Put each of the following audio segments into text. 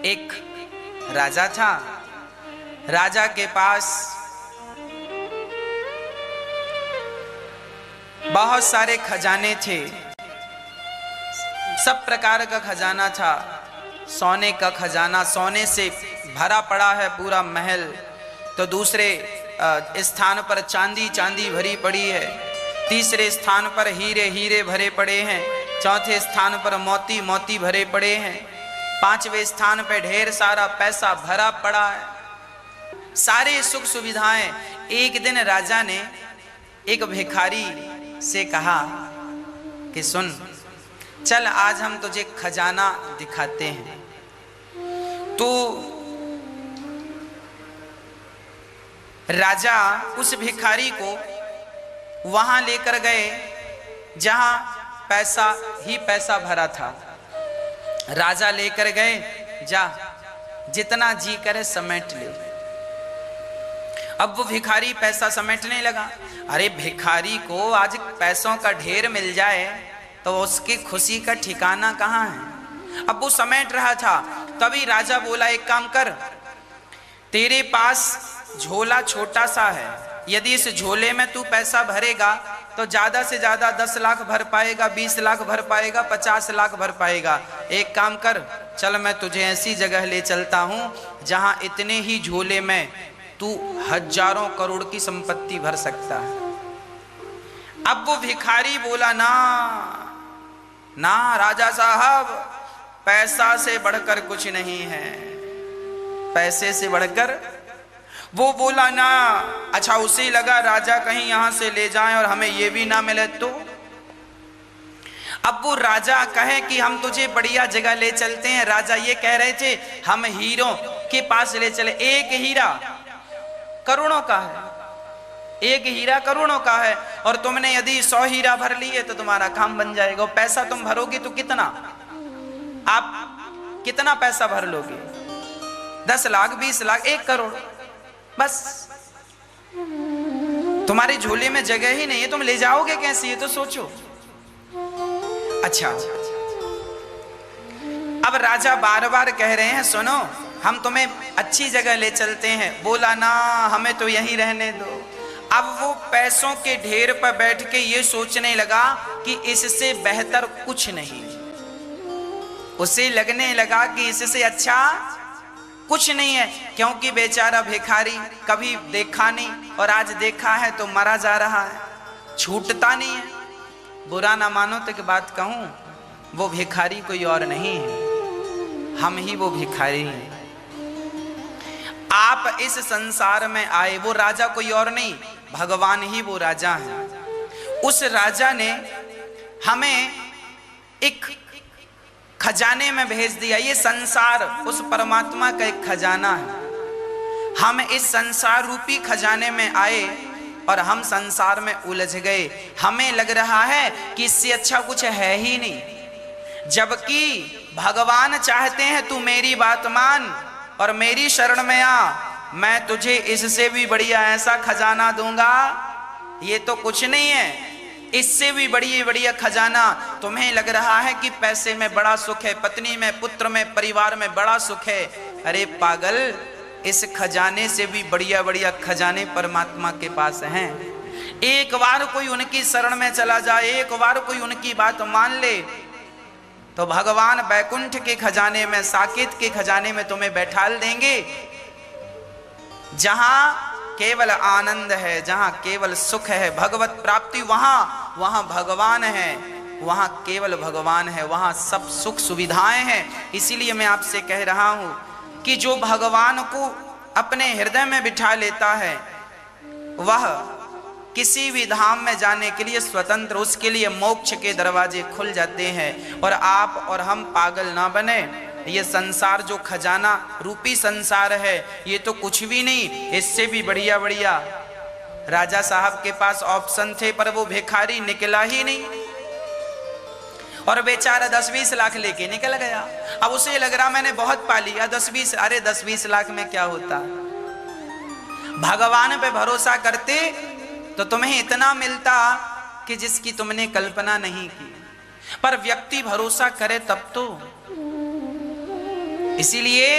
एक राजा था। राजा के पास बहुत सारे खजाने थे, सब प्रकार का खजाना था। सोने का खजाना, सोने से भरा पड़ा है पूरा महल। तो दूसरे स्थान पर चांदी चांदी भरी पड़ी है। तीसरे स्थान पर हीरे हीरे भरे पड़े हैं। चौथे स्थान पर मोती मोती भरे पड़े हैं। पांचवें स्थान पर ढेर सारा पैसा भरा पड़ा है, सारे सुख सुविधाएं। एक दिन राजा ने एक भिखारी से कहा कि सुन, चल आज हम तुझे खजाना दिखाते हैं। तो राजा उस भिखारी को वहां लेकर गए जहां पैसा ही पैसा भरा था। राजा लेकर गए, जा जितना जी करे समेट ले। अब वो भिखारी पैसा समेटने लगा। अरे भिखारी को आज पैसों का ढेर मिल जाए तो उसकी खुशी का ठिकाना कहाँ है। अब वो समेट रहा था, तभी राजा बोला, एक काम कर, तेरे पास झोला छोटा सा है, यदि इस झोले में तू पैसा भरेगा तो ज्यादा से ज्यादा 10 लाख भर पाएगा, 20 लाख भर पाएगा, 50 लाख भर पाएगा। एक काम कर, चल मैं तुझे ऐसी जगह ले चलता हूं जहां इतने ही झोले में तू हजारों करोड़ की संपत्ति भर सकता है। अब वो भिखारी बोला, ना ना राजा साहब, पैसा से बढ़कर कुछ नहीं है, पैसे से बढ़कर। वो बोला ना। अच्छा, उसे लगा राजा कहीं यहां से ले जाएं और हमें ये भी ना मिले तो। अब वो राजा कहे कि हम तुझे बढ़िया जगह ले चलते हैं। राजा ये कह रहे थे, हम हीरों के पास ले चले। एक हीरा करोड़ों का है, एक हीरा करोड़ों का है, और तुमने यदि 100 हीरा भर लिए तो तुम्हारा काम बन जाएगा। पैसा तुम भरोगे तो कितना, आप कितना पैसा भर लोगे? 10 लाख, 20 लाख, 1 करोड़, बस। तुम्हारे झोले में जगह ही नहीं है, तुम ले जाओगे कैसे, ये तो सोचो। अच्छा, अब राजा बार बार कह रहे हैं, सुनो हम तुम्हें अच्छी जगह ले चलते हैं। बोला ना, हमें तो यहीं रहने दो। अब वो पैसों के ढेर पर बैठ के ये सोचने लगा कि इससे बेहतर कुछ नहीं। उसे लगने लगा कि इससे अच्छा कुछ नहीं है, क्योंकि बेचारा भिखारी कभी देखा नहीं और आज देखा है तो मरा जा रहा है, छूटता नहीं है। बुरा ना मानो तो कि बात कहूं, वो भिखारी कोई और नहीं है, हम ही वो भिखारी हैं। आप इस संसार में आए, वो राजा कोई और नहीं, भगवान ही वो राजा है। उस राजा ने हमें एक खजाने में भेज दिया। ये संसार उस परमात्मा का एक खजाना है। हम इस संसार रूपी खजाने में आए और हम संसार में उलझ गए। हमें लग रहा है कि इससे अच्छा कुछ है ही नहीं, जबकि भगवान चाहते हैं तू मेरी बात मान और मेरी शरण में आ, मैं तुझे इससे भी बढ़िया ऐसा खजाना दूंगा। ये तो कुछ नहीं है, इससे भी बढ़िया खजाना। तुम्हें लग रहा है कि पैसे में बड़ा सुख है, पत्नी में, पुत्र में, परिवार में बड़ा सुख है। अरे पागल, इस खजाने से भी बढ़िया खजाने परमात्मा के पास हैं। एक बार कोई उनकी शरण में चला जाए, एक बार कोई उनकी बात मान ले, तो भगवान बैकुंठ के खजाने में, साकेत के खजाने में तुम्हें बैठाल देंगे, जहां केवल आनंद है, जहां केवल सुख है, भगवत प्राप्ति, वहां भगवान है, वहां केवल भगवान है, वहां सब सुख सुविधाएं हैं। इसीलिए मैं आपसे कह रहा हूं कि जो भगवान को अपने हृदय में बिठा लेता है वह किसी भी धाम में जाने के लिए स्वतंत्र, उसके लिए मोक्ष के दरवाजे खुल जाते हैं। और आप और हम पागल ना बने। ये संसार जो खजाना रूपी संसार है, ये तो कुछ भी नहीं, इससे भी बढ़िया राजा साहब के पास ऑप्शन थे, पर वो भिखारी निकला ही नहीं और बेचारा 10-20 लाख लेके निकल गया। अब उसे लग रहा मैंने बहुत पा लिया, 10-20, अरे 10-20 लाख में क्या होता। भगवान पे भरोसा करते तो तुम्हें इतना मिलता कि जिसकी तुमने कल्पना नहीं की। पर व्यक्ति भरोसा करे तब तो। इसीलिए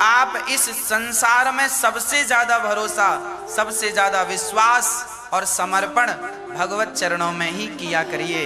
आप इस संसार में सबसे ज्यादा भरोसा, सबसे ज्यादा विश्वास और समर्पण भगवत चरणों में ही किया करिए।